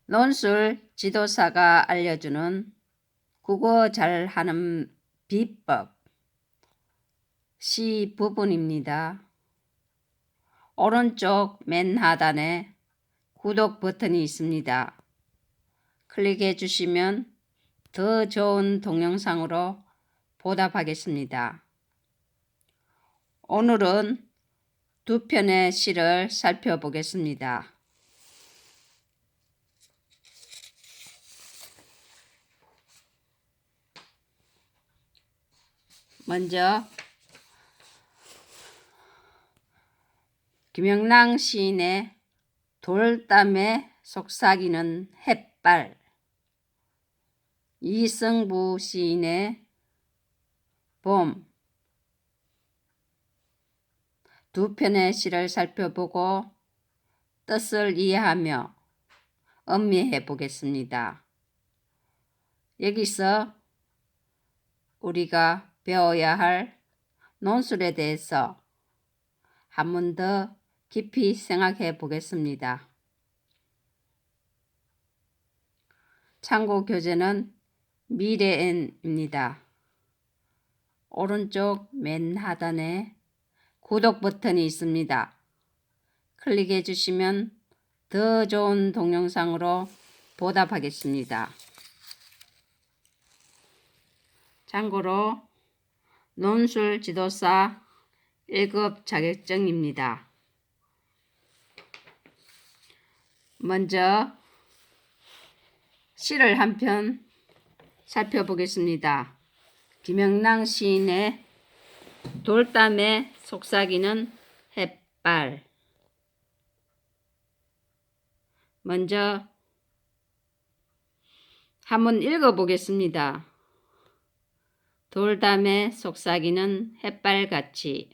논술 지도사가 알려주는 국어 잘하는 비법 시 부분입니다. 오른쪽 맨 하단에 구독 버튼이 있습니다. 클릭해 주시면 더 좋은 동영상으로 보답하겠습니다. 오늘은 두 편의 시를 살펴보겠습니다. 먼저 김영랑 시인의 돌담에 속삭이는 햇발, 이성부 시인의 봄, 두 편의 시를 살펴보고 뜻을 이해하며 음미해 보겠습니다. 여기서 우리가 배워야 할 논술에 대해서 한 번 더 깊이 생각해 보겠습니다. 참고 교재는 미래엔입니다. 오른쪽 맨 하단에 구독 버튼이 있습니다. 클릭해 주시면 더 좋은 동영상으로 보답하겠습니다. 참고로 논술 지도사 1급 자격증입니다. 먼저 시를 한 편 살펴보겠습니다. 김영랑 시인의 돌담에 속삭이는 햇발. 먼저 한번 읽어보겠습니다. 돌담에 속삭이는 햇발같이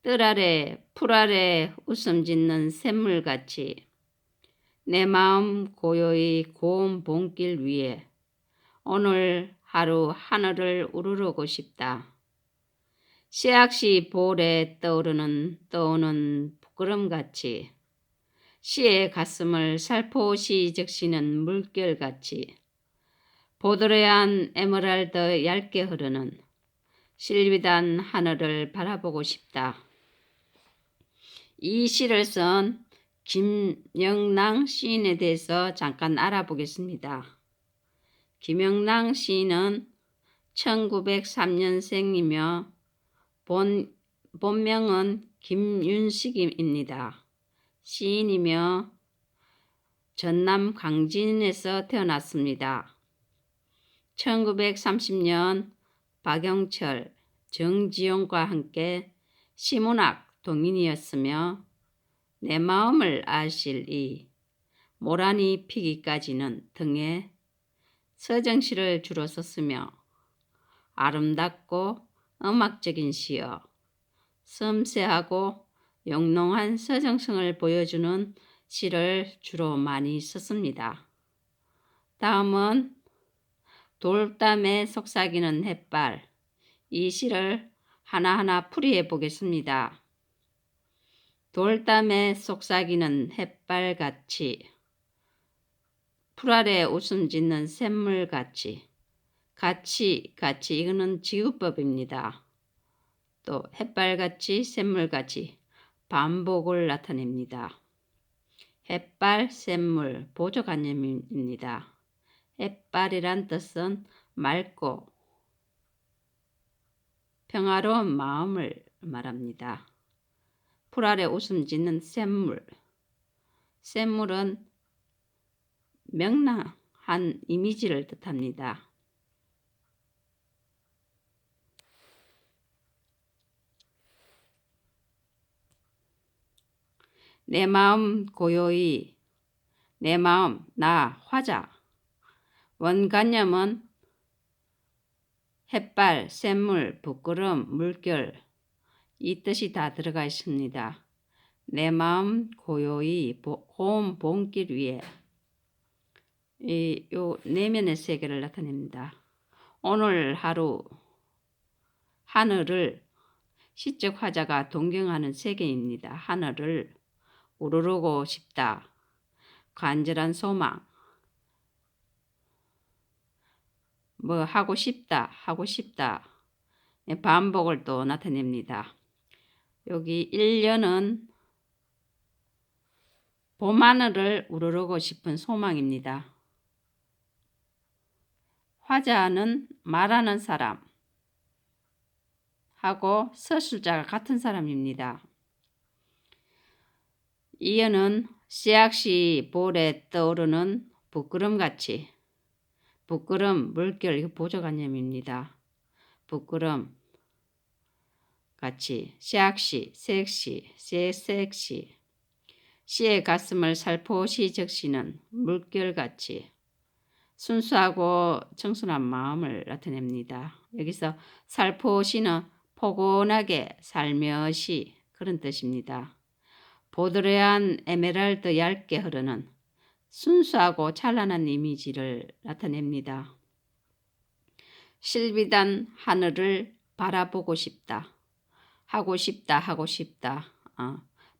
뜰 아래 풀 아래 웃음 짓는 샘물같이 내 마음 고요히 고운 봄길 위에 오늘 하루 하늘을 우러르고 싶다. 씨앗이 볼에 떠오르는 부끄럼같이 시의 가슴을 살포시 적시는 물결같이 보드레한 에메랄드 얇게 흐르는 실비단 하늘을 바라보고 싶다. 이 시를 쓴 김영랑 시인에 대해서 잠깐 알아보겠습니다. 김영랑 시인은 1903년생이며 본명은 김윤식입니다. 시인이며 전남 강진에서 태어났습니다. 1930년 박영철, 정지용과 함께 시문학 동인이었으며 내 마음을 아실 이 모란이 피기까지는 등의 서정시를 주로 썼으며 아름답고 음악적인 시여 섬세하고 영롱한 서정성을 보여주는 시를 주로 많이 썼습니다. 다음은 돌담에 속삭이는 햇발, 이 시를 하나하나 풀이해 보겠습니다. 돌담에 속삭이는 햇발같이 풀 아래 웃음 짓는 샘물같이 같이 이거는 지우법입니다. 또 햇발같이 샘물같이 반복을 나타냅니다. 햇발, 샘물, 보조관념입니다. 햇발이란 뜻은 맑고 평화로운 마음을 말합니다. 풀 아래 웃음 짓는 샘물. 샘물은 명랑한 이미지를 뜻합니다. 내 마음 고요히, 내 마음 나 화자. 원관념은 햇발, 샘물, 부끄럼, 물결 이 뜻이 다 들어가 있습니다. 내 마음 고요히 고운 봄길 위에 요 내면의 세계를 나타냅니다. 오늘 하루 하늘을 시적 화자가 동경하는 세계입니다. 하늘을 우러르고 싶다. 간절한 소망, 뭐 하고 싶다, 하고 싶다. 반복을 또 나타냅니다. 여기 1년은 봄하늘을 우러러고 싶은 소망입니다. 화자는 말하는 사람 하고 서술자가 같은 사람입니다. 이어는 씨앗이 볼에 떠오르는 부끄럼같이, 부끄럼, 물결, 이거 보조관념입니다. 부끄럼 같이, 씨앗이, 섹시, 섹시, 씨의 가슴을 살포시 적시는 물결같이 순수하고 청순한 마음을 나타냅니다. 여기서 살포시는 포근하게 살며시 그런 뜻입니다. 보드레한 에메랄드 얇게 흐르는 순수하고 찬란한 이미지를 나타냅니다. 실비단 하늘을 바라보고 싶다. 하고 싶다. 하고 싶다.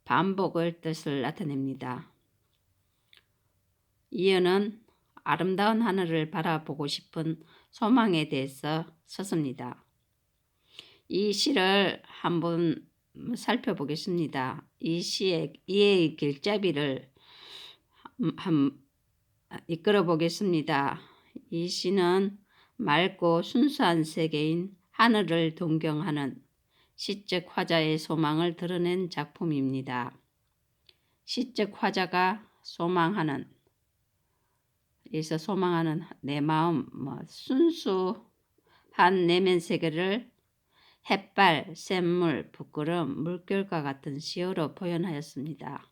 반복의 뜻을 나타냅니다. 이어는 아름다운 하늘을 바라보고 싶은 소망에 대해서 썼습니다. 이 시를 한번 살펴보겠습니다. 이 시의 길잡이를 이끌어 보겠습니다. 이 시는 맑고 순수한 세계인 하늘을 동경하는 시적 화자의 소망을 드러낸 작품입니다. 시적 화자가 소망하는 내 마음, 순수한 내면 세계를 햇발, 샘물, 부끄럼, 물결과 같은 시어로 표현하였습니다.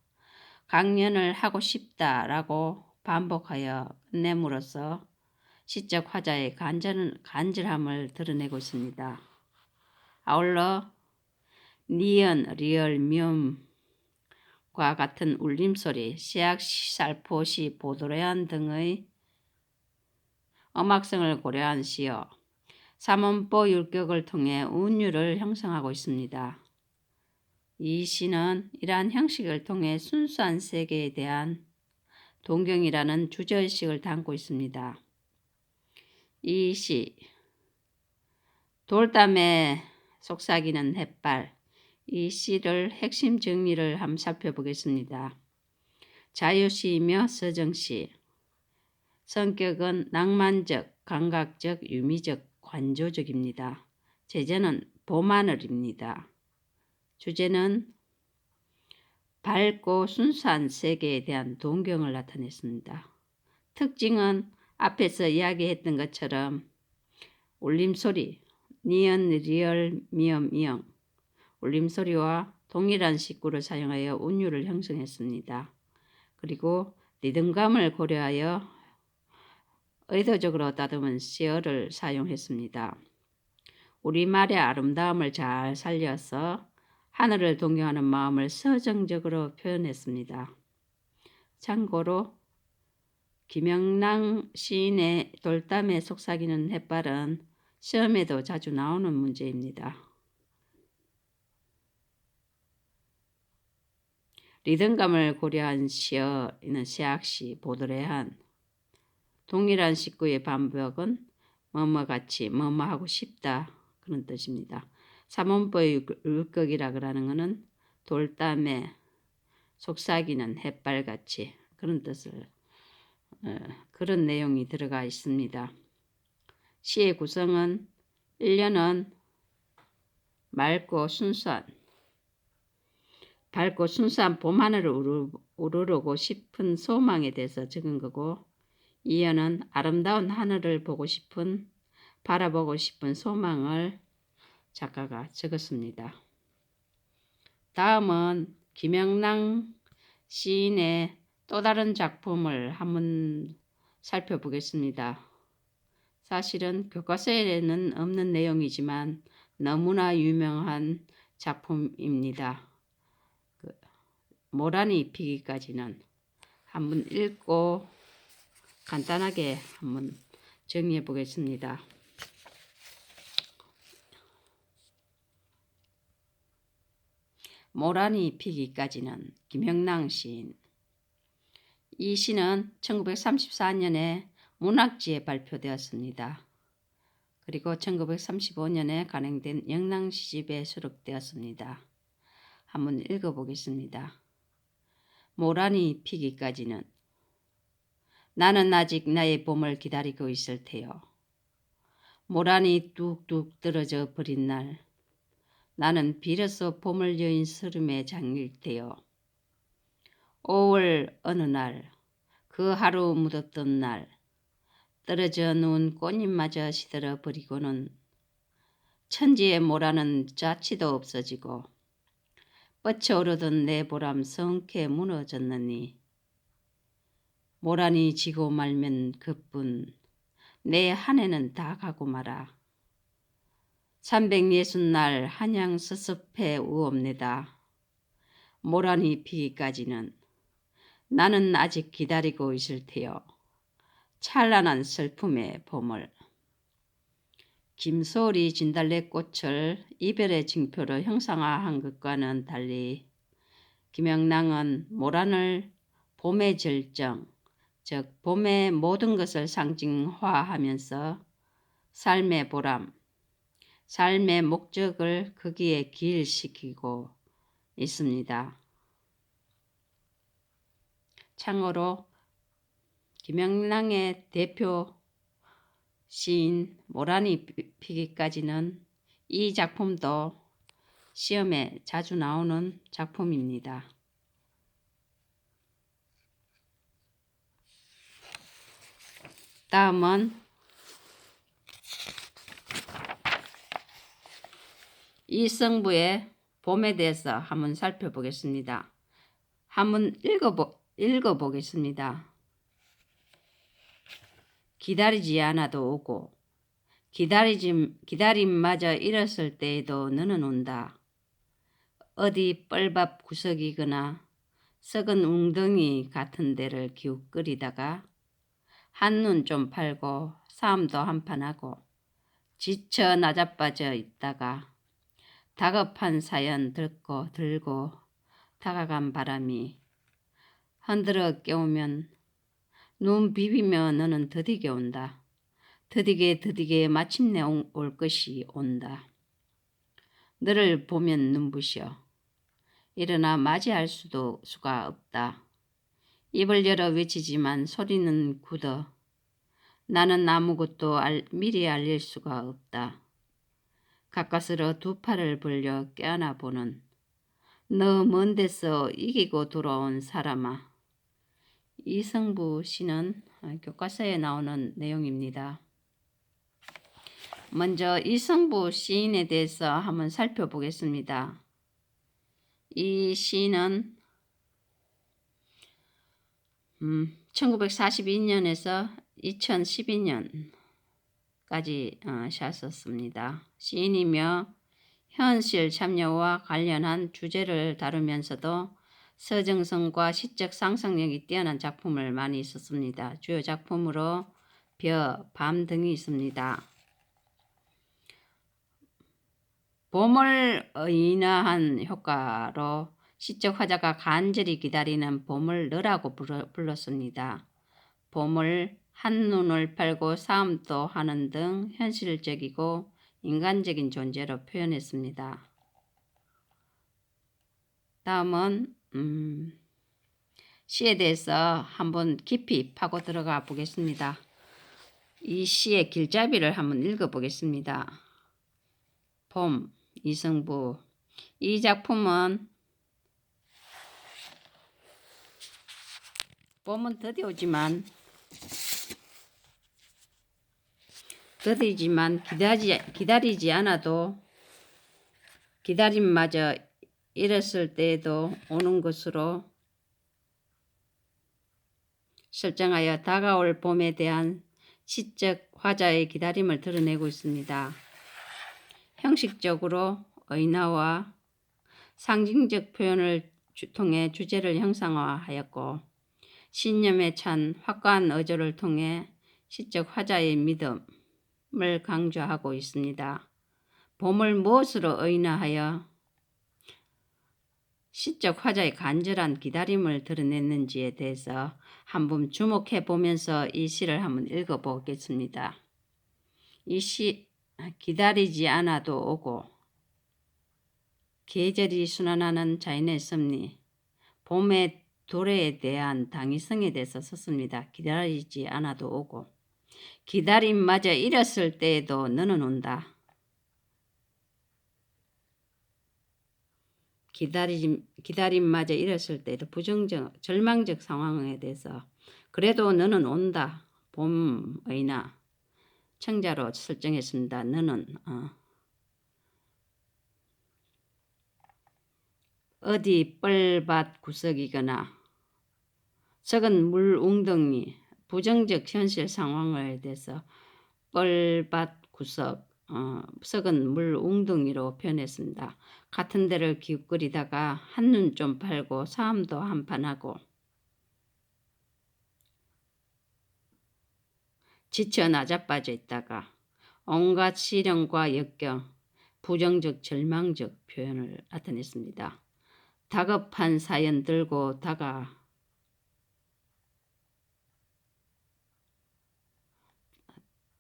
강연을 하고 싶다라고 반복하여 끝냄으로써 시적 화자의 간절함을 드러내고 있습니다. 아울러 니은, 리얼, 미음과 같은 울림소리, 씨앗, 살포시, 보드레한 등의 음악성을 고려한 시어, 삼음보 율격을 통해 운율을 형성하고 있습니다. 이 시는 이러한 형식을 통해 순수한 세계에 대한 동경이라는 주제의식을 담고 있습니다. 이 시, 돌담에 속삭이는 햇발, 이 시를 핵심 정리를 한번 살펴보겠습니다. 자유시이며 서정시, 성격은 낭만적, 감각적, 유미적, 관조적입니다. 제재는 봄하늘입니다. 주제는 밝고 순수한 세계에 대한 동경을 나타냈습니다. 특징은 앞에서 이야기했던 것처럼 울림소리, 니은, 리얼, 미음, 이응, 울림소리와 동일한 식구를 사용하여 운율을 형성했습니다. 그리고 리듬감을 고려하여 의도적으로 다듬은 시어를 사용했습니다. 우리말의 아름다움을 잘 살려서 하늘을 동경하는 마음을 서정적으로 표현했습니다. 참고로 김영랑 시인의 돌담에 속삭이는 햇발은 시험에도 자주 나오는 문제입니다. 리듬감을 고려한 시어는 씨앗이 보드레한 동일한 식구의 반복은 뭐뭐같이 뭐뭐하고 싶다 그런 뜻입니다. 삼음보의 율격이라 그러는 것은 돌담에 속삭이는 햇발같이 그런 뜻을 그런 내용이 들어가 있습니다. 시의 구성은 1년은 밝고 순수한 봄하늘을 우러러고 싶은 소망에 대해서 적은 거고, 2년은 아름다운 하늘을 바라보고 싶은 소망을 작가가 적었습니다. 다음은 김영랑 시인의 또 다른 작품을 한번 살펴보겠습니다. 사실은 교과서에는 없는 내용이지만 너무나 유명한 작품입니다. 모란이 피기까지는 한번 읽고 간단하게 한번 정리해 보겠습니다. 모란이 피기까지는 김영랑 시인. 이 시는 1934년에 문학지에 발표되었습니다. 그리고 1935년에 간행된 영랑시집에 수록되었습니다. 한번 읽어보겠습니다. 모란이 피기까지는 나는 아직 나의 봄을 기다리고 있을 테요. 모란이 뚝뚝 떨어져 버린 날 나는 비로소 봄을 여인 스름에 잠길 테요. 5월 어느 날 그 하루 묻었던 날 떨어져 누운 꽃잎마저 시들어 버리고는 천지의 모란은 자취도 없어지고 뻗쳐오르던 내 보람 성케 무너졌느니 모란이 지고 말면 그뿐 내 한 해는 다 가고 말아. 360날 한양 섭섭해 우옵니다. 모란이 피기까지는 나는 아직 기다리고 있을 테요. 찬란한 슬픔의 봄을. 김소리 진달래꽃을 이별의 징표로 형상화한 것과는 달리 김영랑은 모란을 봄의 절정, 즉 봄의 모든 것을 상징화하면서 삶의 보람, 삶의 목적을 거기에 기일시키고 있습니다. 참고로 김영랑의 대표 시인 모란이 피기까지는 이 작품도 시험에 자주 나오는 작품입니다. 다음은 이성부의 봄에 대해서 한번 살펴보겠습니다. 한번 읽어보겠습니다. 기다리지 않아도 오고 기다림마저 잃었을 때에도 너는 온다. 어디 뻘밥 구석이거나 썩은 웅덩이 같은 데를 기웃거리다가 한눈 좀 팔고 싸움도 한판 하고 지쳐 나자빠져 있다가 다급한 사연 들고 다가간 바람이 흔들어 깨우면 눈 비비며 너는 더디게 온다. 더디게 마침내 올 것이 온다. 너를 보면 눈부셔. 일어나 맞이할 수가 없다. 입을 열어 외치지만 소리는 굳어. 나는 아무것도 미리 알릴 수가 없다. 가까스로 두 팔을 벌려 껴안아 보는 너 먼 데서 이기고 돌아온 사람아. 이성부 시는 교과서에 나오는 내용입니다. 먼저 이성부 시인에 대해서 한번 살펴보겠습니다. 이 시인은 1942년에서 2012년까지 사셨습니다. 시인이며 현실 참여와 관련한 주제를 다루면서도 서정성과 시적 상상력이 뛰어난 작품을 많이 썼습니다. 주요 작품으로 벼, 밤 등이 있습니다. 봄을 의인화한 효과로 시적 화자가 간절히 기다리는 봄을 너라고 불렀습니다. 봄을 한눈을 팔고 싸움도 하는 등 현실적이고 인간적인 존재로 표현했습니다. 다음은 시에 대해서 한번 깊이 파고 들어가 보겠습니다. 이 시의 길잡이를 한번 읽어보겠습니다. 봄, 이성부. 이 작품은 봄은 더디오지만 기다리지 않아도 기다림마저 잃었을 때에도 오는 것으로 설정하여 다가올 봄에 대한 시적 화자의 기다림을 드러내고 있습니다. 형식적으로 의인화와 상징적 표현을 통해 주제를 형상화하였고 신념에 찬 확고한 어조를 통해 시적 화자의 믿음을 강조하고 있습니다. 봄을 무엇으로 의인화하여 시적 화자의 간절한 기다림을 드러냈는지에 대해서 한번 주목해 보면서 이 시를 한번 읽어보겠습니다. 이 기다리지 않아도 오고 계절이 순환하는 자연의 섭리 봄의 도래에 대한 당위성에 대해서 썼습니다. 기다리지 않아도 오고 기다림마저 잃었을 때에도 너는 온다. 기다림마저 잃었을 때에도 부정적, 절망적 상황에 대해서 그래도 너는 온다. 봄의나 청자로 설정했습니다. 너는 어디 뻘밭 구석이거나 썩은 물 웅덩이 부정적 현실 상황에 대해서 뻘밭 구석 썩은 물 웅덩이로 표현했습니다. 같은 데를 기웃거리다가 한눈 좀 팔고 싸움도 한판 하고 지쳐 나자빠져 있다가 온갖 시련과 역경 부정적 절망적 표현을 나타냈습니다. 다급한 사연 들고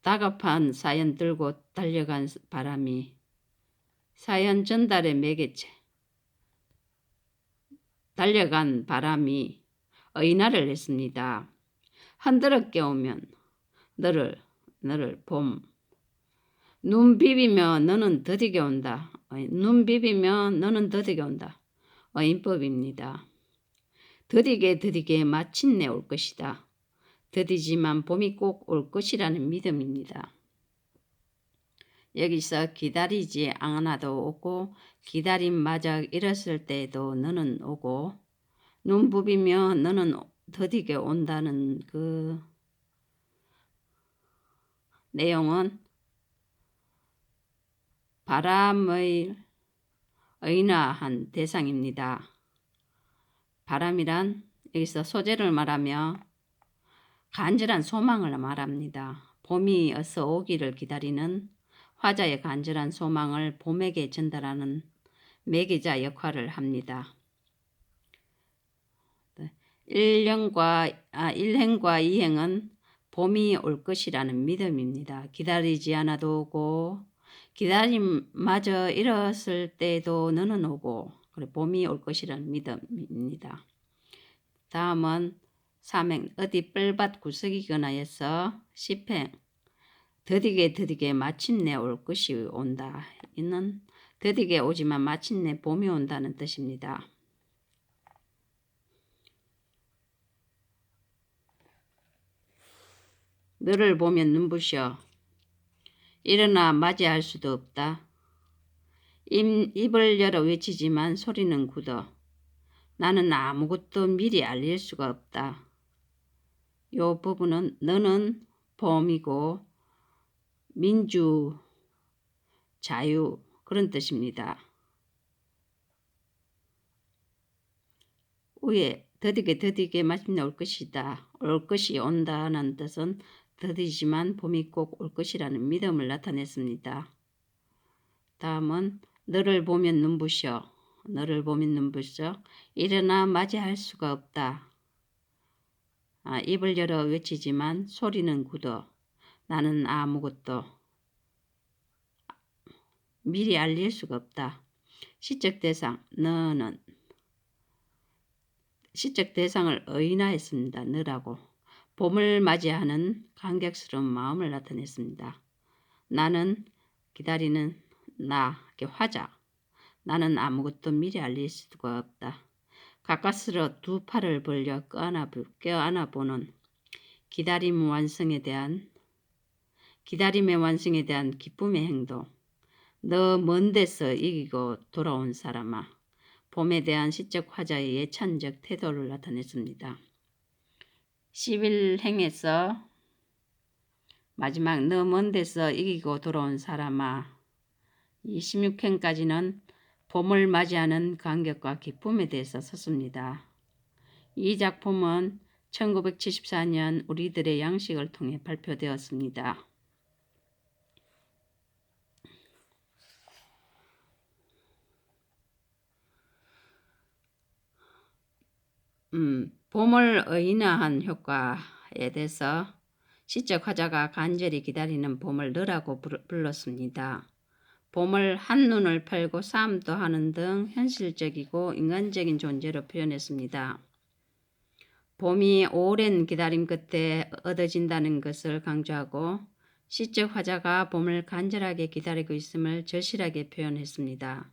다급한 사연 들고 달려간 바람이 사연 전달의 매개체 달려간 바람이 의인화를 했습니다. 흔들어 깨우면 너를 봄 눈 비비며 너는 더디게 온다. 눈 비비며 너는 더디게 온다. 어인법입니다. 더디게 마침내 올 것이다. 더디지만 봄이 꼭 올 것이라는 믿음입니다. 여기서 기다리지 않아도 오고 기다림마저 잃었을 때에도 너는 오고 눈 부비며 너는 더디게 온다는 그 내용은 바람의 의인화한 대상입니다. 바람이란 여기서 소재를 말하며 간절한 소망을 말합니다. 봄이 어서 오기를 기다리는 화자의 간절한 소망을 봄에게 전달하는 매개자 역할을 합니다. 일행과 이행은 봄이 올 것이라는 믿음입니다. 기다리지 않아도 오고 기다림마저 잃었을 때도 너는 오고 그래 봄이 올 것이라는 믿음입니다. 다음은 삼행 어디 뻘밭 구석이거나 해서 십행 더디게 마침내 올 것이 온다. 이는 더디게 오지만 마침내 봄이 온다는 뜻입니다. 너를 보면 눈부셔 일어나 맞이할 수도 없다. 입을 열어 외치지만 소리는 굳어. 나는 아무것도 미리 알릴 수가 없다. 요 부분은 너는 봄이고 민주, 자유 그런 뜻입니다. 위에 더디게 마침내 올 것이다. 올 것이 온다는 뜻은 더디지만 봄이 꼭 올 것이라는 믿음을 나타냈습니다. 다음은 너를 보면 눈부셔. 너를 보면 눈부셔. 일어나 맞이할 수가 없다. 입을 열어 외치지만 소리는 굳어. 나는 아무것도 미리 알릴 수가 없다. 시적 대상 너는 시적 대상을 의인화했습니다. 너라고 봄을 맞이하는 감격스러운 마음을 나타냈습니다. 나는 기다리는 나 화자. 나는 아무것도 미리 알릴 수가 없다. 가까스로 두 팔을 벌려 껴안아 보는 기다림의 완성에 대한 기쁨의 행동. 너 먼 데서 이기고 돌아온 사람아. 봄에 대한 시적 화자의 예찬적 태도를 나타냈습니다. 11행에서 마지막 너 먼 데서 이기고 돌아온 사람아. 26행까지는 봄을 맞이하는 감격과 기쁨에 대해서 썼습니다. 이 작품은 1974년 우리들의 양식을 통해 발표되었습니다. 봄을 의인화한 효과에 대해서 시적 화자가 간절히 기다리는 봄을 너라고 불렀습니다. 봄을 한눈을 팔고 싸움도 하는 등 현실적이고 인간적인 존재로 표현했습니다. 봄이 오랜 기다림 끝에 얻어진다는 것을 강조하고 시적 화자가 봄을 간절하게 기다리고 있음을 절실하게 표현했습니다.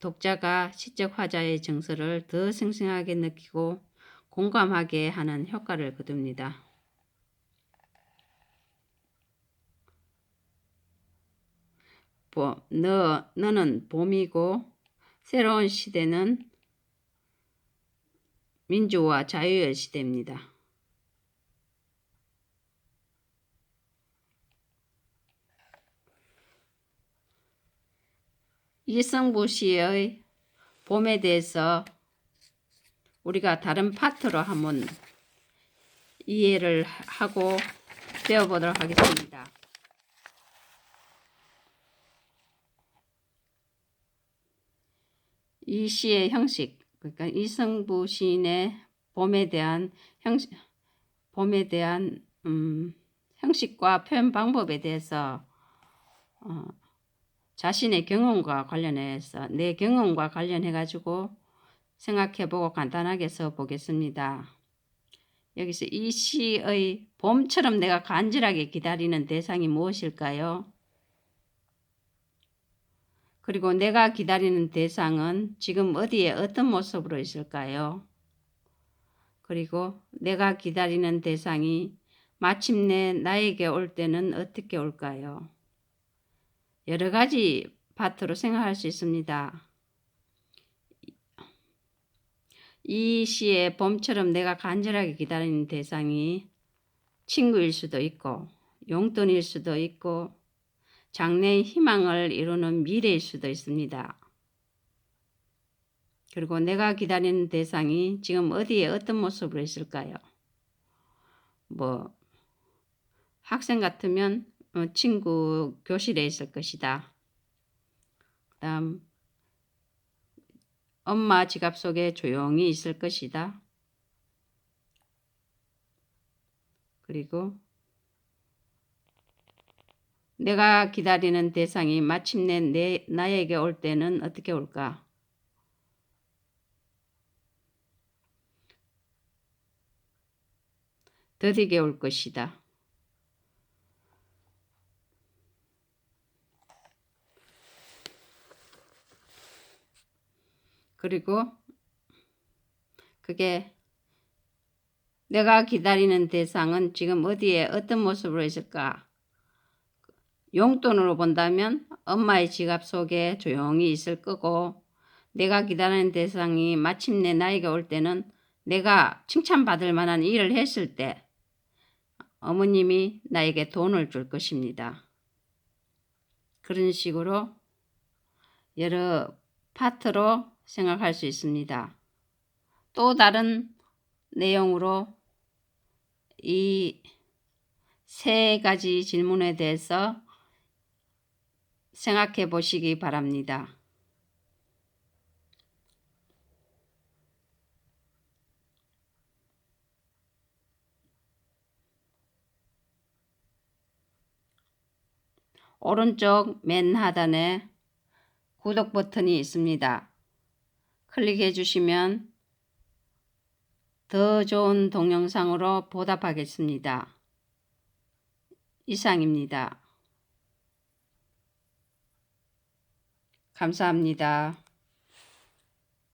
독자가 시적 화자의 정서를 더 생생하게 느끼고 공감하게 하는 효과를 거둡니다. 너는 봄이고 새로운 시대는 민주와 자유의 시대입니다. 이승부 시의 봄에 대해서 우리가 다른 파트로 한번 이해를 하고 배워보도록 하겠습니다. 이 시의 형식, 그러니까 이승부 시인의 봄에 대한 형식과 표현 방법에 대해서 자신의 경험과 관련해서 내 경험과 관련해 가지고 생각해보고 간단하게 써보겠습니다. 여기서 이 시의 봄처럼 내가 간절하게 기다리는 대상이 무엇일까요? 그리고 내가 기다리는 대상은 지금 어디에 어떤 모습으로 있을까요? 그리고 내가 기다리는 대상이 마침내 나에게 올 때는 어떻게 올까요? 여러 가지 파트로 생각할 수 있습니다. 이 시의 봄처럼 내가 간절하게 기다리는 대상이 친구일 수도 있고 용돈일 수도 있고 장래의 희망을 이루는 미래일 수도 있습니다. 그리고 내가 기다리는 대상이 지금 어디에 어떤 모습으로 있을까요? 학생 같으면 친구 교실에 있을 것이다. 그다음 엄마 지갑 속에 조용히 있을 것이다. 그리고 내가 기다리는 대상이 마침내 나에게 올 때는 어떻게 올까? 더디게 올 것이다. 그리고 그게 내가 기다리는 대상은 지금 어디에 어떤 모습으로 있을까? 용돈으로 본다면 엄마의 지갑 속에 조용히 있을 거고 내가 기다리는 대상이 마침내 나에게 올 때는 내가 칭찬받을 만한 일을 했을 때 어머님이 나에게 돈을 줄 것입니다. 그런 식으로 여러 파트로 생각할 수 있습니다. 또 다른 내용으로 이 세 가지 질문에 대해서 생각해 보시기 바랍니다. 오른쪽 맨 하단에 구독 버튼이 있습니다. 클릭해 주시면 더 좋은 동영상으로 보답하겠습니다. 이상입니다. 감사합니다.